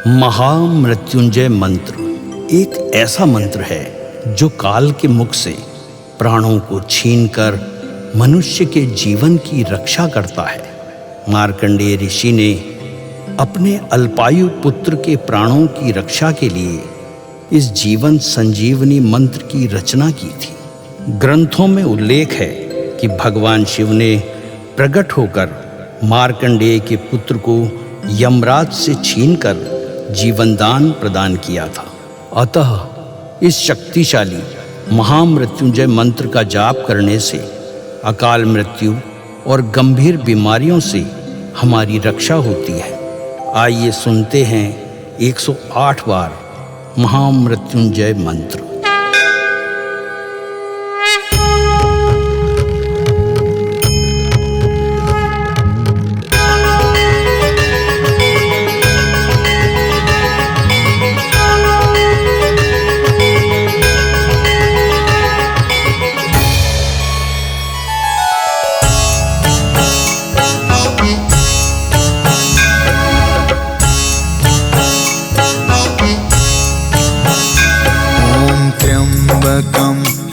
महामृत्युंजय मंत्र एक ऐसा मंत्र है जो काल के मुख से प्राणों को छीनकर मनुष्य के जीवन की रक्षा करता है। मार्कंडेय ऋषि ने अपने अल्पायु पुत्र के प्राणों की रक्षा के लिए इस जीवन संजीवनी मंत्र की रचना की थी। ग्रंथों में उल्लेख है कि भगवान शिव ने प्रकट होकर मार्कंडेय के पुत्र को यमराज से छीनकर जीवनदान प्रदान किया था। अतः इस शक्तिशाली महामृत्युंजय मंत्र का जाप करने से अकाल मृत्यु और गंभीर बीमारियों से हमारी रक्षा होती है। आइए सुनते हैं 108 बार महामृत्युंजय मंत्र।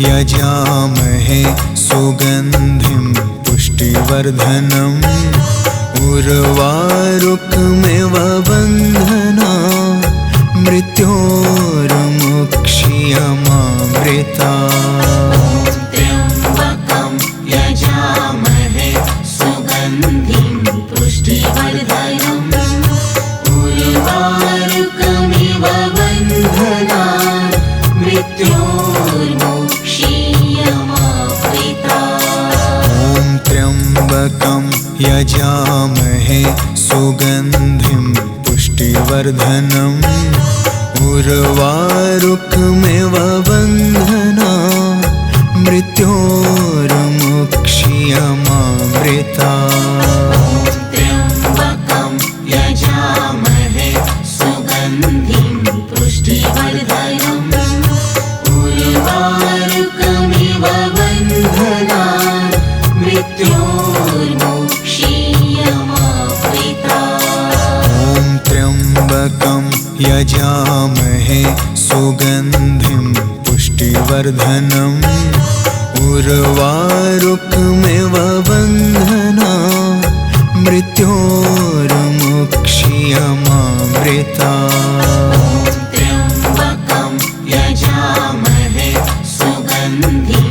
यजामहे सुगन्धिं पुष्टिवर्धनम् उर्वारुकमिव बन्धना मृत्योर्मुक्ष्यमामृता। त्र्यम्बकं यजामहे सुगन्धिं पुष्टिवर्धनम् उर्वारुकमिव बन्धना त्र्यम्बकं यजामहे सुगन्धिं पुष्टिवर्धनम् उर्वारुकमिव बन्धना मृत्योर्मुक्ष्यमामृता। त्र्यम्बकं यजामहे सुगन्धिं पुष्टिवर्धनम् उर्वारुकमिव बन्धना मृत्योर्मुक्ष्यमामृता। त्र्यम्बकं यजामहे सुगन्धिं पुष्टिवर्धनम् उर्वारुकमिव बन्धना मृत्योर्मुक्ष्यमामृता। त्र्यम्बकं यजामहे सुगन्धिं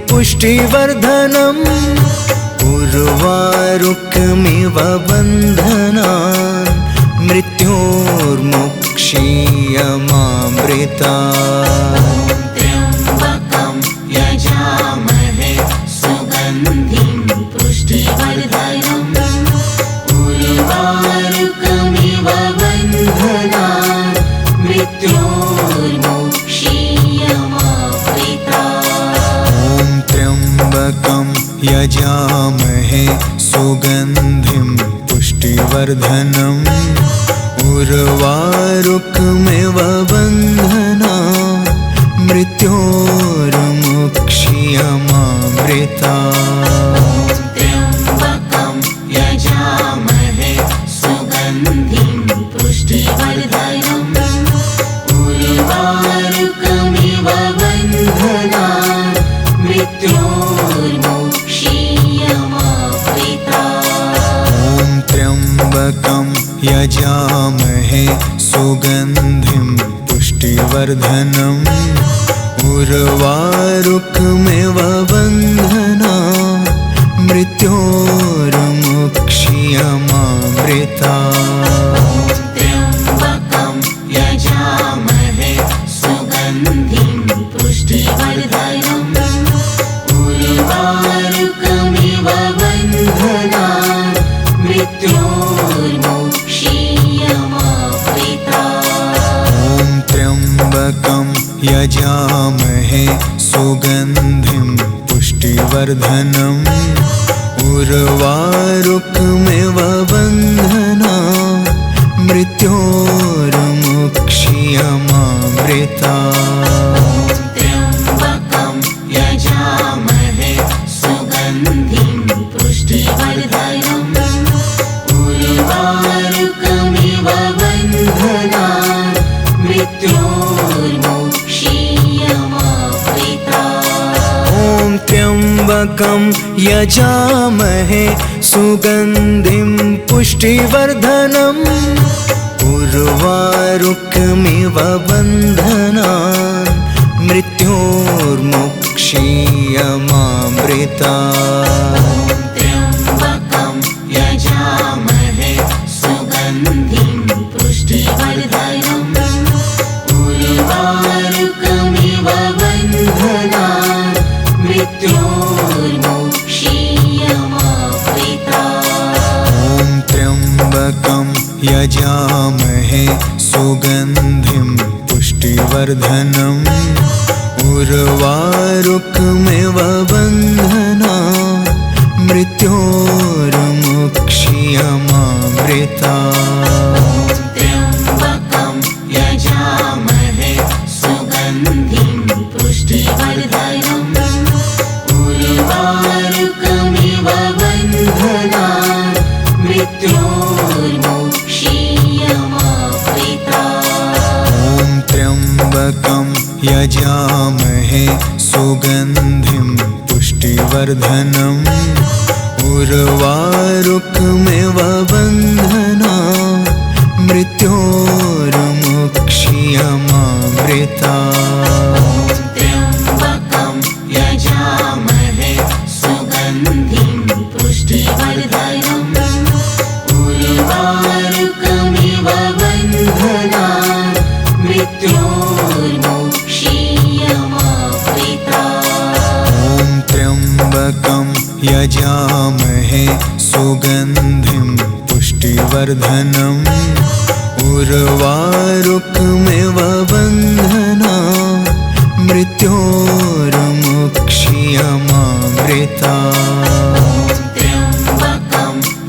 पुष्टिवर्धनम् उर्वारुकमिव बन्धना मृत्योर्मुक्ष्यमामृता। त्र्यम्बकं यजामहे सुगन्धिं पुष्टिवर्धनम् उर्वारुकमिव बन्धना मृत्योर्मुक्ष्यमामृता। त्र्यम्बकं यजामहे सुगन्धिं पुष्टिवर्धनम् उर्वारुकमिव बन्धना मृत्योर्मुक्ष्यमामृता। त्र्यम्बकं यजामहे सुगन्धिं पुष्टिवर्धनम् उर्वारुकमिव बन्धना मृत्योर्मुक्ष्यमामृता। त्र्यम्बकं यजामहे सुगन्धिं पुष्टिवर्धनम् उर्वारुकमिव बन्धना मृत्योर्मुक्ष्यमामृता। त्र्यम्बकं यजामहे सुगन्धिं पुष्टिवर्धनम् उर्वारुकमिव बन्धना मृत्योर्मुक्ष्यमामृता। त्र्यम्बकं यजामहे सुगन्धिं पुष्टिवर्धनम् उर्वारुकमिव बन्धना मृत्योर्मुक्ष्यमामृता। त्र्यम्बकं यजामहे सुगन्धिं पुष्टिवर्धनम् उर्वारुकमिव बन्धना मृत्योर्मुक्षीयमामृता त्र्यम्बकं यजामहे सुगन्धिं पुष्टिवर्धनम् उर्वारुकमिव बन्धनान् मृत्योर्मुक्षीयमामृता ॐ त्र्यम्बकं यजामहे सुगन्धिं पुष्टिवर्धनम् उर्वारुकमिव बन्धनान् मृत्योर्मुक्षीयमामृता त्र्यम्बकं यजामहे सुगन्धिं पुष्टिवर्धनम् उर्वारुकमिव बन्धनान् मृत्योर्मुक्षीयमामृता ॐ त्र्यम्बकं यजामहे सुगन्धिं पुष्टिवर्धनम् उर्वारुकमिव बन्धनान् मृत्योर्मुक्षीयमामृता त्र्यम्बकं यजामहे सुगन्धिं पुष्टिवर्धनम् उर्वारुकमिव बन्धनान् मृत्योर्मुक्षीयमामृता ॐ त्र्यम्बकं यजामहे सुगन्धिं पुष्टिवर्धनम् उर्वारुकमिव बन्धनान् मृत्योर्मुक्षीयमामृता त्र्यम्बकं यजामहे सुगन्धिं पुष्टिवर्धनम् उर्वारुकमिव बन्धनान् मृत्योर्मुक्षीयमामृता ॐ त्र्यम्बकं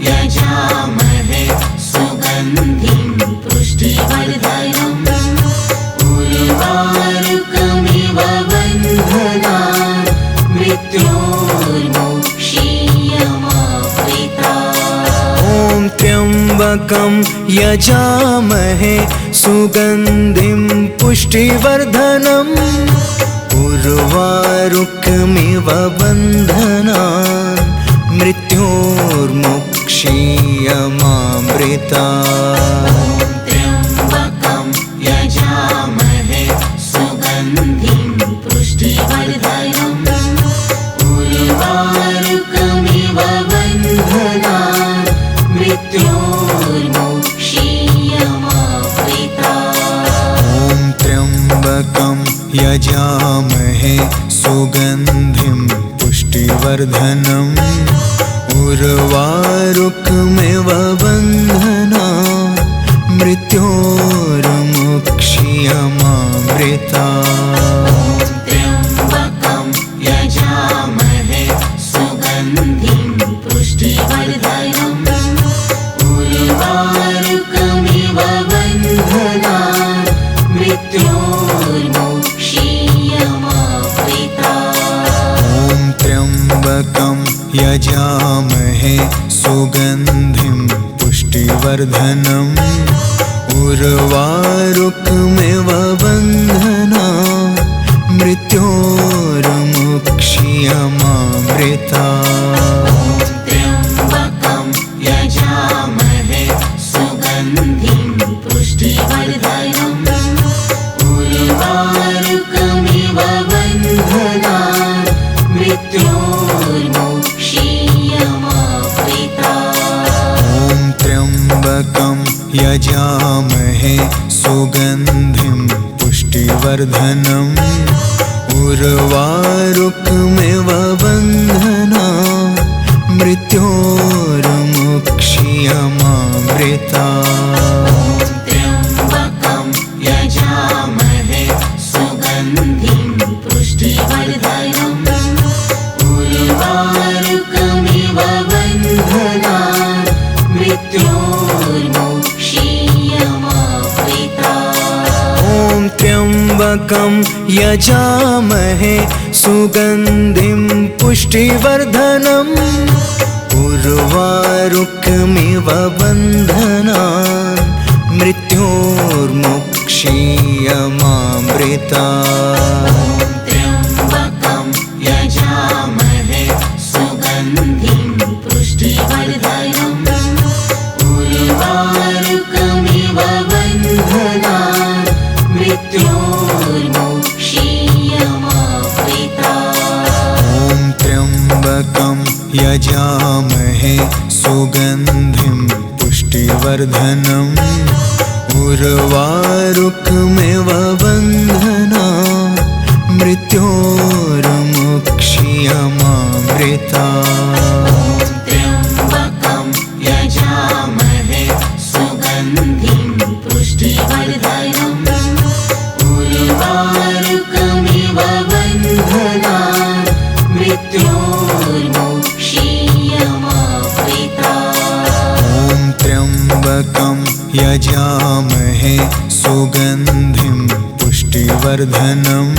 यजामहे सुगन्धिं पुष्टिवर्धनम् उर्वारुकमिव बन्धनान् मृत्योर्मुक्षीयमामृता त्र्यम्बकं यजामहे सुगन्धिं पुष्टिवर्धनम् उर्वारुकमिव बन्धनान् मृत्योर्मुक्षीयमामृता ॐ त्र्यम्बकं यजामहे सुगन्धिं पुष्टिवर्धनम् उर्वारुकमिव बन्धनान् मृत्योर्मुक्षीयमामृता त्र्यम्बकं यजामहे सुगन्धिं पुष्टिवर्धनम् उर्वारुकमिव बन्धनान् मृत्योर्मुक्षीयमामृता ॐ त्र्यम्बकं यजामहे सुगन्धिं पुष्टिवर्धनम् उर्वारुकमिव बन्धनान् मृत्योर्मुक्षीयमामृता त्र्यम्बकं यजामहे सुगन्धिं पुष्टिवर्धनम् उर्वारुकमिव बन्धनान् मृत्योर्मुक्षीयमामृता ॐ त्र्यम्बकं यजामहे सुगन्धिं पुष्टिवर्धनम् उर्वारुकमिव बन्धनान् मृत्योर्मुक्षीयमामृता त्र्यम्बकं यजामहे सुगन्धिं पुष्टिवर्धनम् उर्वारुकमिव बन्धनान् मृत्योर्मुक्षीयमामृता ॐ त्र्यम्बकं यजामहे सुगन्धिं पुष्टिवर्धनम् उर्वारुकमिव बन्धनान् मृत्योर्मुक्षीयमामृता त्र्यम्बकं यजामहे सुगन्धिं पुष्टिवर्धनम् उर्वारुकमिव बन्धनान् मृत्योर्मुक्षीयमामृता त्र्यम्बकं यजामहे सुगन्धिं पुष्टिवर्धनम् उर्वारुकमिव बन्धनान् मृत्योर्मुक्षीयमामृतात्। त्र्यम्बकं यजामहे सुगन्धिं पुष्टिवर्धनम् उर्वारुकमिव बन्धनान् मृत्योर्मुक्षीयमामृतात्। ॐ त्र्यम्बकं यजामहे सुगन्धिं पुष्टिवर्धनम् उर्वारुकमिव बन्धनान् मृत्योर्मुक्षीयमामृतात्। त्र्यम्बकं यजामहे सुगन्धिं पुष्टिवर्धनम् उर्वारुकमिव बन्धनान् मृत्योर्मुक्षीयमामृतात्। ॐ त्र्यम्बकं यजामहे सुगन्धिं पुष्टिवर्धनम्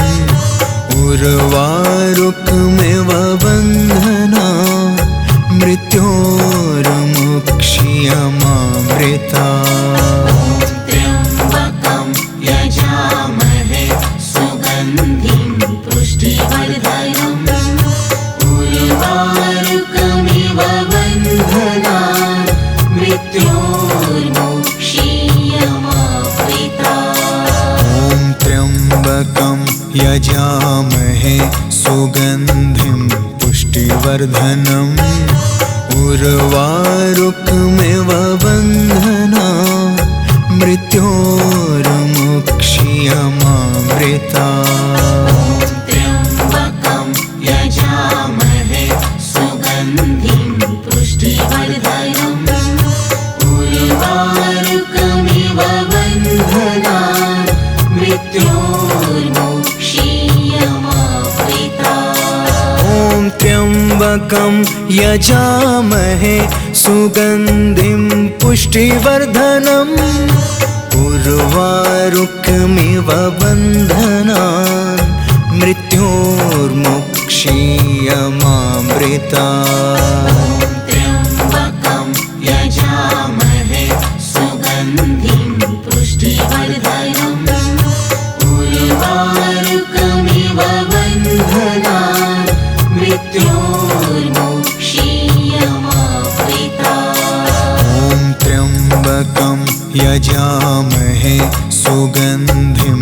उर्वारुकमिव बन्धनान् मृत्योर्मुक्षीयमामृतात्। त्र्यम्बकं यजामहे सुगन्धिं पुष्टिवर्धनम् उर्वारुकमिव बन्धनान् मृत्योर्मुक्षीयमामृतात्। ॐ त्र्यम्बकं यजामहे सुगन्धिं पुष्टिवर्धनम् उर्वारुकमिव बन्धनान् मृत्योर्मुक्षीयमामृतात्। त्र्यम्बकं यजामहे सुगन्धिं पुष्टिवर्धनम् उर्वारुकमिव बन्धनान् मृत्योर्मुक्षीयमामृतात्। ॐ त्र्यम्बकं यजामहे सुगन्धिं पुष्टिवर्धनम् उर्वारुकमिव बन्धनान् मृत्योर्मुक्षीयमामृतात्। त्र्यम्बकं यजामहे सुगन्धिं पुष्टिवर्धनम् उर्वारुकमिव बन्धनान् मृत्योर्मुक्षीयमामृतात्। ॐ त्र्यम्बकं यजामहे सुगन्धिं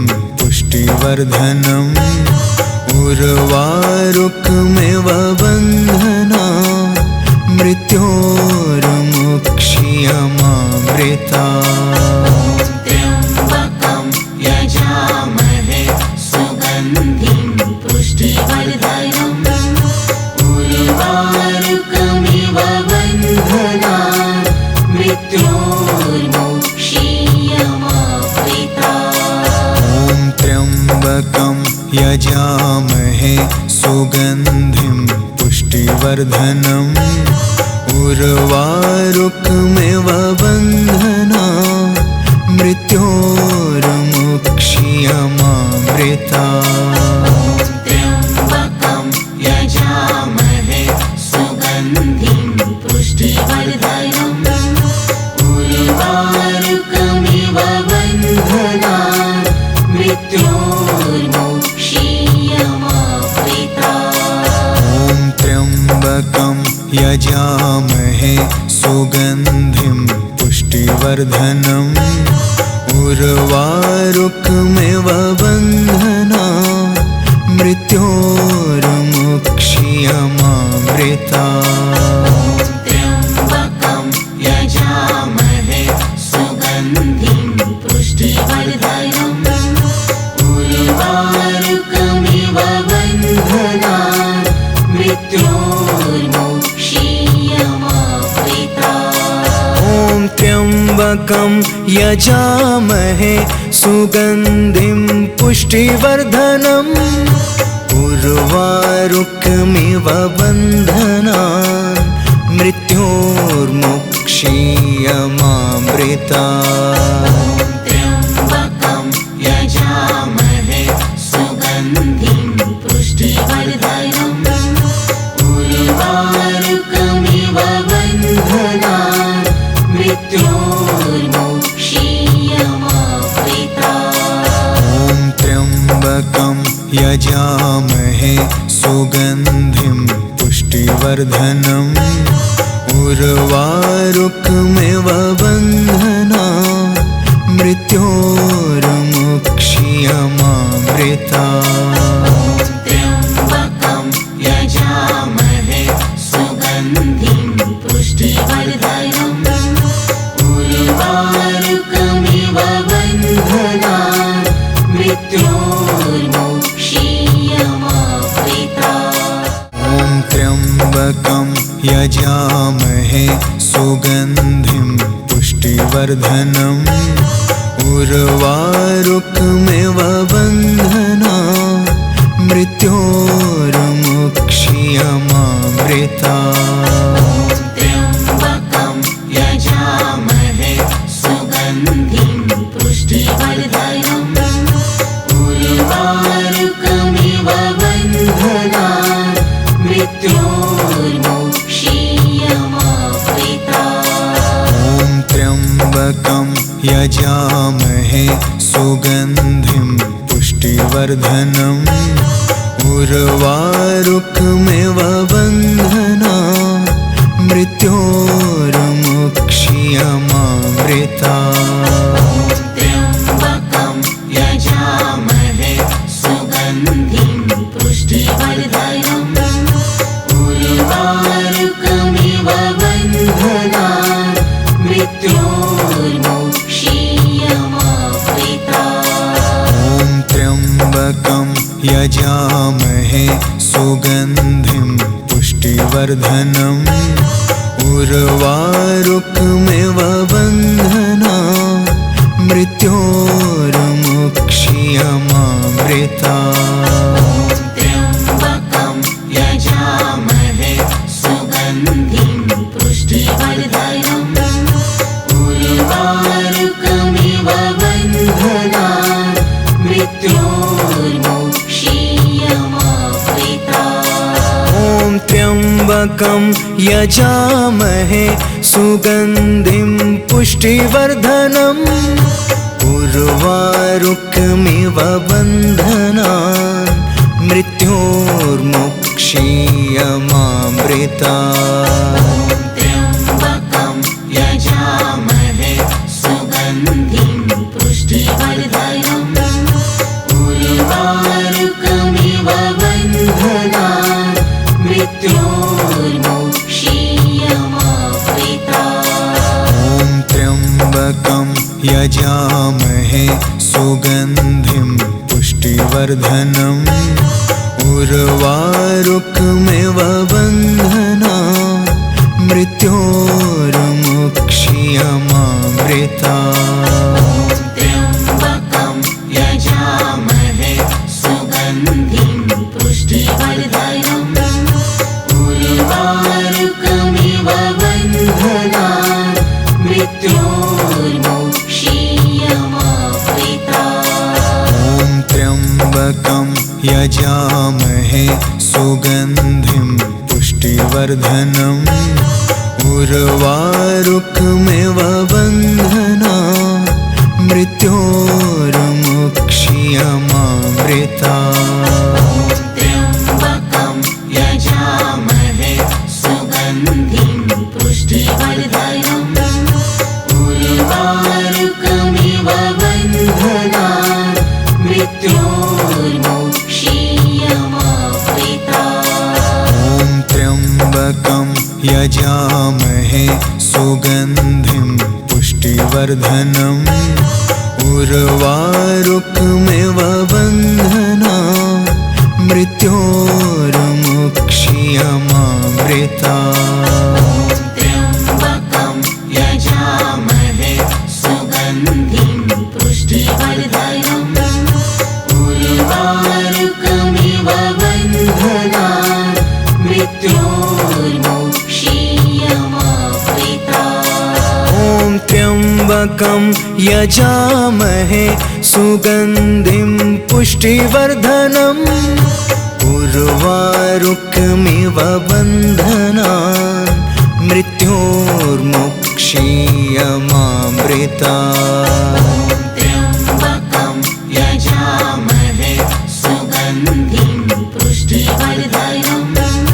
पुष्टिवर्धनम् उर्वारुकमिव बन्धनान् मृत्योर्मुक्षीयमामृतात्। त्र्यम्बकं यजामहे सुगन्धिं पुष्टिवर्धनम् उर्वारुकमिव बन्धनान् मृत्योर्मुक्षीयमामृतात्। ॐ त्र्यम्बकं यजामहे सुगन्धिं पुष्टिवर्धनम् उर्वारुकमिव बन्धनान् मृत्योर्मुक्षीयमामृतात्। त्र्यम्बकं यजामहे सुगन्धिं पुष्टिवर्धनम् उर्वारुकमिव बन्धनान् मृत्योर्मुक्षीयमामृतात्। ॐ त्र्यम्बकं यजामहे सुगन्धिं पुष्टिवर्धनम् उर्वारुकमिव बन्धनान् मृत्योर्मुक्षीयमामृतात्। त्र्यम्बकं यजामहे सुगन्धिं पुष्टिवर्धनम् उर्वारुकमिव बन्धनान् मृत्योर्मुक्षीयमामृतात्। ॐ त्र्यम्बकं यजामहे सुगन्धिं पुष्टिवर्धनम् उर्वारुकमिव बन्धनान् मृत्योर्मुक्षीयमामृतात्। त्र्यम्बकं यजामहे मृत्योर्मुक्षीयमामृता ॐ त्र्यम्बकं यजामहे सुगन्धिं पुष्टिवर्धनम् उर्वारुकमिव बन्धनान् मृत्योर्मुक्षीयमामृता त्र्यम्बकं यजामहे सुगन्धिं पुष्टिवर्धनम् उर्वारुकमिव बन्धनान् मृत्योर्मुक्षीयमामृता ॐ त्र्यम्बकं यजामहे सुगन्धिं पुष्टिवर्धनम् उर्वारुकमिव बन्धनान् मृत्योर्मुक्षीयमामृता त्र्यम्बकं यजामहे सुगन्धिं पुष्टिवर्धनम् उर्वारुकमिव बन्धनान् मृत्योर्मुक्षीयमामृता ॐ त्र्यम्बकं यजामहे सुगन्धिं पुष्टिवर्धनम् उर्वारुकमिव बन्धनान् मृत्योर्मुक्षीयमामृता त्र्यम्बकं यजामहे सुगन्धिं पुष्टिवर्धनम् उर्वारुकमिव बन्धनान् मृत्योर्मुक्षीयमामृता ॐ त्र्यम्बकं यजामहे सुगन्धिं पुष्टिवर्धनम् उर्वारुकमिव बन्धनान् मृत्योर्मुक्षीयमामृता त्र्यम्बकं यजामहे सुगन्धिं पुष्टिवर्धनम् उर्वारुकमिव बन्धनान् मृत्योर्मुक्षीयमामृता ॐ त्र्यम्बकं यजामहे सुगन्धिं पुष्टिवर्धनम् उर्वारुकमिव बन्धनान् मृत्योर्मुक्षीयमामृता त्र्यम्बकं यजामहे सुगन्धिं पुष्टिवर्धनम् उर्वारुकमिव बन्धनान् मृत्योर्मुक्षीयमामृता ॐ त्र्यम्बकं यजामहे सुगन्धिं पुष्टिवर्धनम् उर्वारुकमिव बन्धनान् मृत्योर्मुक्षीयमामृता त्र्यम्बकं यजामहे सुगन्धिं पुष्टिवर्धनम् उर्वारुकमिव बन्धनान् मृत्योर्मुक्षीयमामृता ॐ त्र्यम्बकं यजामहे सुगन्धिं पुष्टिवर्धनम् उर्वारुकमिव बन्धनान् मृत्योर्मुक्षीयमामृता त्र्यम्बकं यजामहे सुगन्धिं पुष्टिवर्धनम् उर्वारुकमिव बन्धनान् मृत्योर्मुक्षीयमामृता ॐ त्र्यम्बकं यजामहे सुगन्धिं पुष्टिवर्धनम् उर्वारुकमिव बन्धनान् मृत्योर्मुक्षीयमामृता त्र्यम्बकं यजामहे सुगन्धिं पुष्टिवर्धनम् उर्वारुकमिव बन्धनान् मृत्योर्मुक्षीयमामृता ॐ त्र्यम्बकं यजामहे सुगन्धिं पुष्टिवर्धनम् उर्वारुकमिव बन्धनान् मृत्योर्मुक्षीयमामृता त्र्यम्बकं यजामहे सुगन्धिं पुष्टिवर्धनम्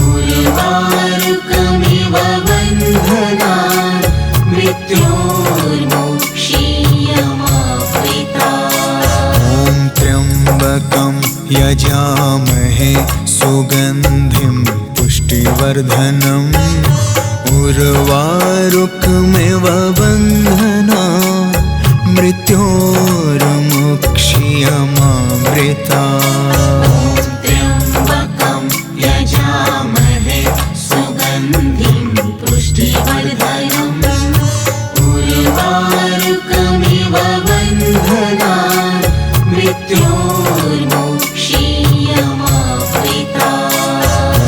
उर्वारुकमिव बन्धनान् मृत्योर्मोक्षीयमावृतात्। ॐ त्र्यम्बकं यजामहे सुगन्धिं पुष्टिवर्धनम् उर्वारुकमिव बन्धनान् मृत्योर्मोक्षीयमावृतात्। त्र्यम्बकं यजामहे सुगन्धिं पुष्टिवर्धनम् उर्वारुकमिव बन्धनान् मृत्योर्मोक्षीयमावृतात्। ॐ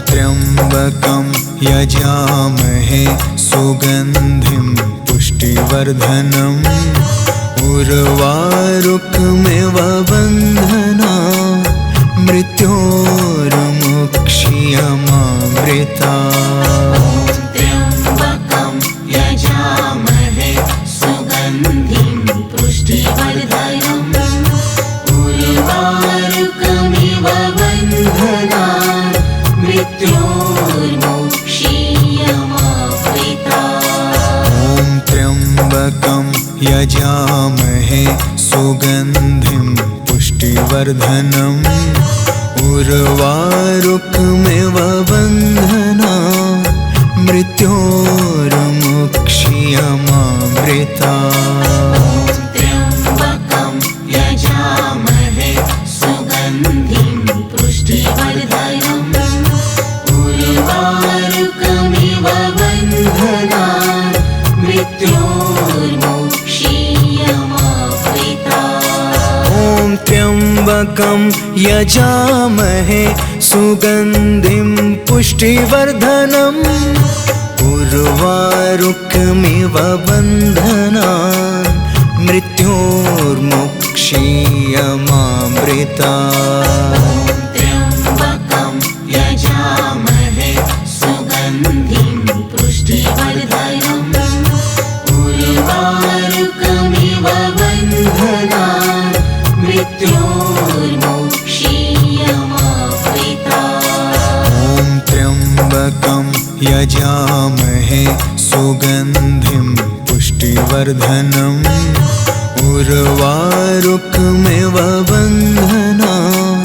त्र्यम्बकं यजामहे सुगन्धिं पुष्टिवर्धनम् उर्वारुकमिव बन्धनान् मृत्योर्मोक्षीयमावृतात्। त्र्यम्बकं यजामहे सुगन्धिं पुष्टिवर्धनम् उर्वारुकमिव बन्धनान् मृत्योर्मोक्षीयमावृतात्। ॐ त्र्यम्बकं यजामहे सुगन्धिं पुष्टिवर्धनम् उर्वारुकमिव बन्धनान् मृत्योर्मोक्षीयमावृतात्। त्र्यम्बकं यजामहे सुगन्धिं पुष्टिवर्धनम् उर्वारुकमिव बन्धनान् मृत्योर्मोक्षीयमावृतात्। ॐ त्र्यम्बकं यजामहे सुगन्धिं पुष्टिवर्धनम् उर्वारुकमिव बन्धनान् मृत्योर्मोक्षीयमावृतात्। त्र्यम्बकं यजामहे सुगन्धिं पुष्टिवर्धनम् उर्वारुकमिव बन्धनान् मृत्योर्मोक्षीयमावृतात्। ॐ त्र्यम्बकं यजामहे सुगन्धिं पुष्टिवर्धनम् उर्वारुकमिव बन्धनान्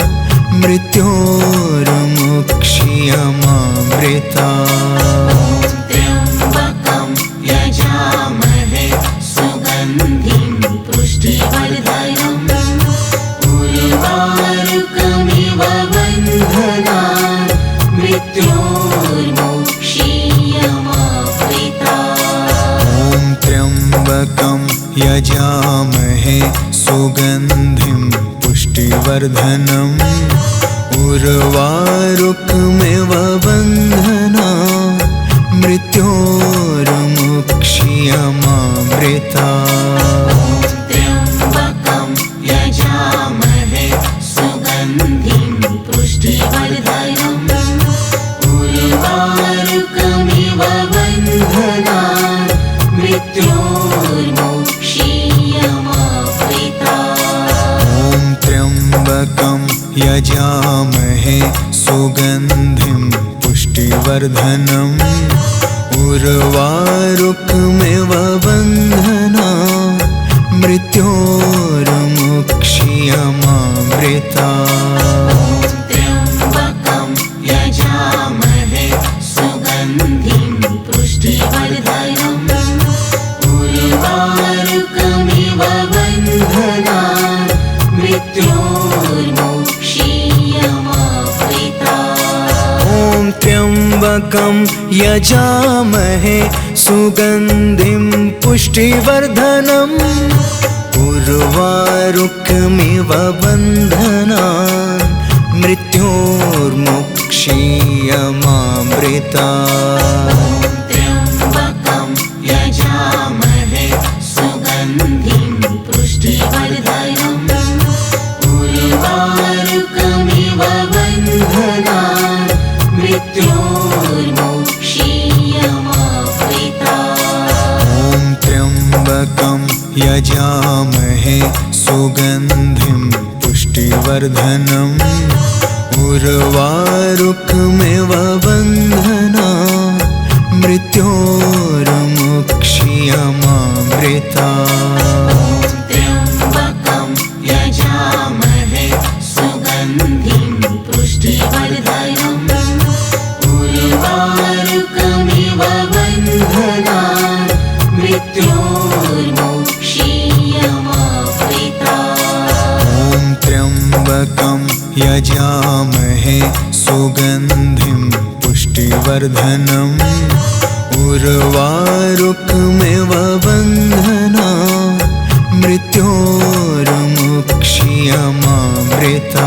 मृत्योर्मोक्षीयमावृतात्। त्र्यम्बकं यजामहे सुगन्धिं पुष्टिवर्धनम् उर्वारुकमिव बन्धनान् मृत्योर्मोक्षीयमावृतात्। ॐ त्र्यम्बकं यजामहे सुगन्धिं पुष्टिवर्धनम् उर्वारुकमिव बन्धनान् मृत्योर्मोक्षीयमावृतात्। त्र्यम्बकं यजामहे सुगन्धिं पुष्टिवर्धनम् उर्वारुकमिव बन्धनान् मृत्योर्मोक्षीयमावृतात्। ॐ त्र्यम्बकं यजामहे सुगन्धिं पुष्टिवर्धनम् उर्वारुकमिव बन्धनान् मृत्योर्मोक्षीयमावृतात्। त्र्यम्बकं यजामहे सुगन्धिं पुष्टिवर्धनम् उर्वारुकमिव बन्धनान् मृत्योर्मोक्षीयमावृतात्। ॐ त्र्यम्बकं यजामहे सुगन्धिं पुष्टिवर्धनम् उर्वारुकमिव बन्धनान् मृत्योर्मोक्षीयमावृतात्। त्र्यम्बकं यजामहे सुगन्धिं पुष्टिवर्धनम् उर्वारुकमिव बन्धनान् मृत्योर्मोक्षीयमावृतात्। यजामहे सुगन्धिं पुष्टिवर्धनम् उर्वारुकमिव बन्धना मृत्योर्मुक्षीयमामृता त्र्यम्बकं यजामहे सुगन्धिं पुष्टिवर्धनम् उर्वारुकमिव बन्धनान् मृत्योर्मुक्षीयमामृता ॐ त्र्यम्बकं यजामहे सुगन्धिं पुष्टिवर्धनम् उर्वारुकमिव बन्धना मृत्योर्मुक्षीयमामृता